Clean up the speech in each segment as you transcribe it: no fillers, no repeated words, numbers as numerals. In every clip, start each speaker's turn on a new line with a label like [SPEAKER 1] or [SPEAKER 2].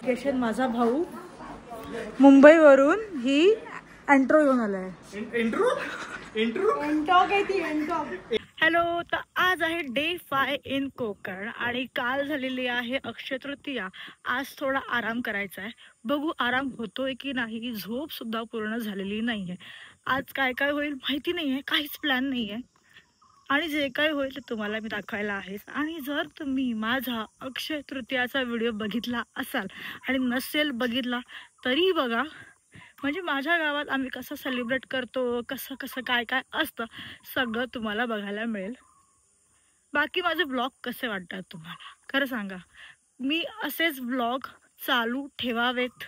[SPEAKER 1] केशन माझा भाऊ मुंबईवरून ही एंट्रो घेऊन आलाय. हॅलो. तर आज आहे डे 5 इन कोकण आणि काल झालेली आहे अक्षय तृतीया. आज थोडा आराम करायचा आहे. बघू आराम होतोय की नाही. झोप सुद्धा पूर्ण झालेली नाहीये. आज काय काय होईल माहिती नाहीये, काहीच प्लॅन नाहीये आणि जे काय होईल ते तुम्हाला मी दाखवायला आहे. आणि जर तुम्ही माझा अक्षय तृतीयाचा व्हिडिओ बघितला असाल आणि नसेल बघितला तरी बघा. म्हणजे माझ्या गावात आम्ही कसं सेलिब्रेट करतो, कसं कसं काय काय असतं सगळं तुम्हाला बघायला मिळेल. बाकी माझे ब्लॉग कसे वाटतात तुम्हाला खरं सांगा. मी असेच ब्लॉग चालू ठेवावेत.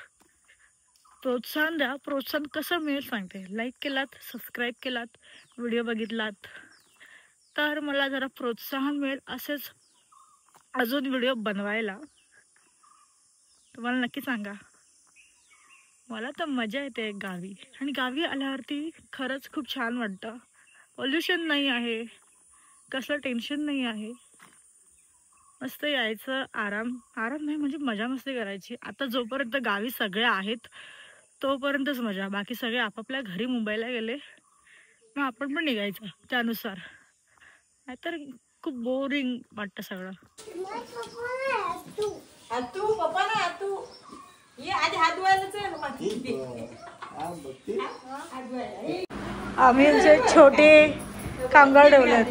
[SPEAKER 1] प्रोत्साहन द्या. प्रोत्साहन कसं मिळेल सांगते. लाईक केलात, सबस्क्राईब केलात, व्हिडिओ बघितलात तर मला जरा प्रोत्साहन मिळेल असेच अजून व्हिडिओ बनवायला. तुम्हाला नक्की सांगा. मला तर मजा येते गावी आणि गावी आल्यावरती खरंच खूप छान वाटतं. पॉल्युशन नाही आहे, कसलं टेन्शन नाही आहे. मस्त यायचं, आराम नाही म्हणजे मजा मस्ती करायची. आता जोपर्यंत गावी सगळे आहेत तोपर्यंतच मजा. बाकी सगळे आपापल्या घरी मुंबईला गेले मग आपण पण निघायचं त्यानुसार. नाहीतर खूप बोरिंग वाटतं सगळं. आम्ही जे छोटे कामगार ठेवले.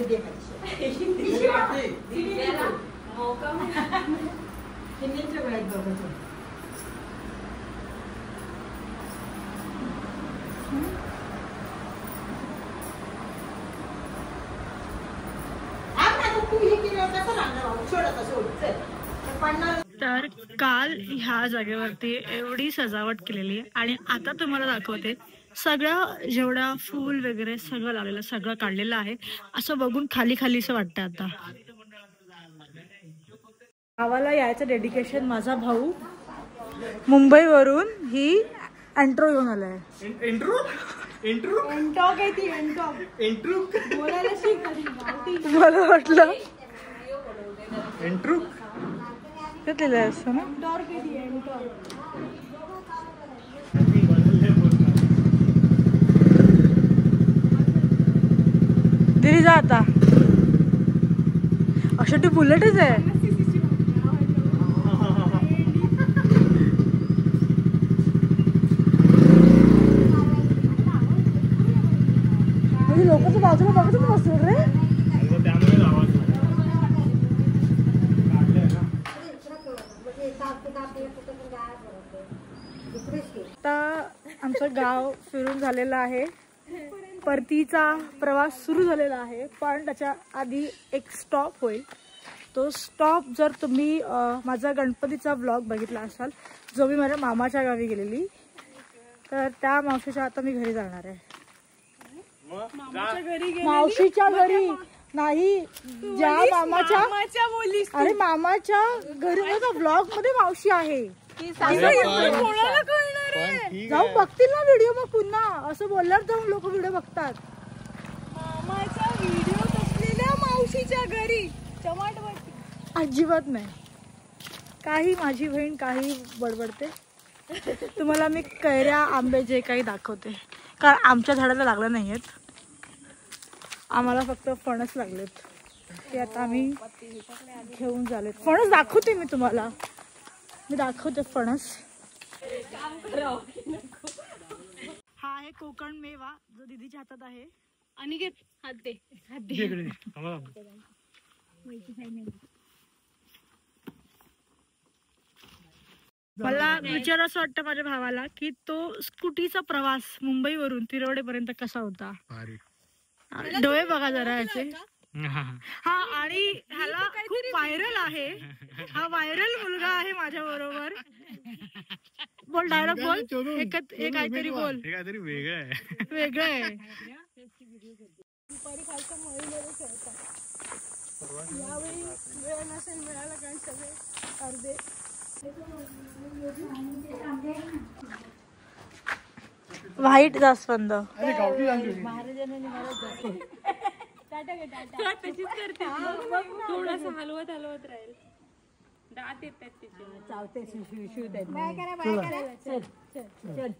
[SPEAKER 1] तर काल ह्या जागेवरती एवढी सजावट केलेली आहे आणि आता तुम्हाला दाखवते. सगळं जेवढा फूल वगैरे सगळं लावलेलं, सगळं काढलेलं आहे. असं बघून खाली खालीचं वाटतं. आता गावाला यायचं डेडिकेशन माझा भाऊ मुंबईवरून ही एंट्रो घेऊन आलाय. मला वाटलं लिहिलंय असं ना. दिली जा आता. अशा ती बुलेटच आहे. म्हणजे लोकांच्या बाजूला बघतच बसतो रे. आता आमचं गाव फिरून झालेलं आहे. परतीचा प्रवास सुरू झालेला आहे. पण त्याच्या आधी एक स्टॉप होईल. तो स्टॉप जर तुम्ही माझा गणपतीचा ब्लॉग बघितला असाल जो मी माझ्या मामाच्या गावी गेलेली, तर त्या मावशीच्या आता मी घरी जाणार आहे. मावशीच्या घरी नाही, ज्या मामाच्या अरे मामाच्या घरी ब्लॉग मध्ये मावशी आहे. जाऊन बघतील ना व्हिडिओ. मग पुन्हा असं बोलल्यावर जाऊन लोक व्हिडिओ बघतात. मामाचा व्हिडिओ असलेल्या मावशीच्या घरी अजिबात नाही. काही माझी बहीण काही बडबडते. तुम्हाला मी कैऱ्या आंबे जे काही दाखवते, कारण आमच्या झाडाला लागलं नाही आहेत. आम्हाला फक्त फणस लागलेत. ते आता आम्ही घेऊन झालेत. फणस दाखवते मी तुम्हाला. मी दाखवते फणस. हा आहे कोकण मेवा जो दीदीच्या हातात आहे. आणि हात दे. मला विचार असं वाटतं माझ्या भावाला की तो स्कूटीचा प्रवास मुंबईवरून तिरवडेपर्यंत कसा होता. डोळे बघा जरा याचे. हा आणि ह्याला खूप व्हायरल आहे. हा व्हायरल मुलगा आहे माझ्या बरोबर. बोल डायरेक्ट बोल. एक काहीतरी बोल. काहीतरी वेगळं आहे. यावेळी वेळ नसेल मिळाला कारण सगळे अर्धे व्हाईट जास्वंद. थोडासा हलवत राहील.
[SPEAKER 2] दात येतात त्याचे
[SPEAKER 3] चावते शिव शिव बाय करा चल चल चल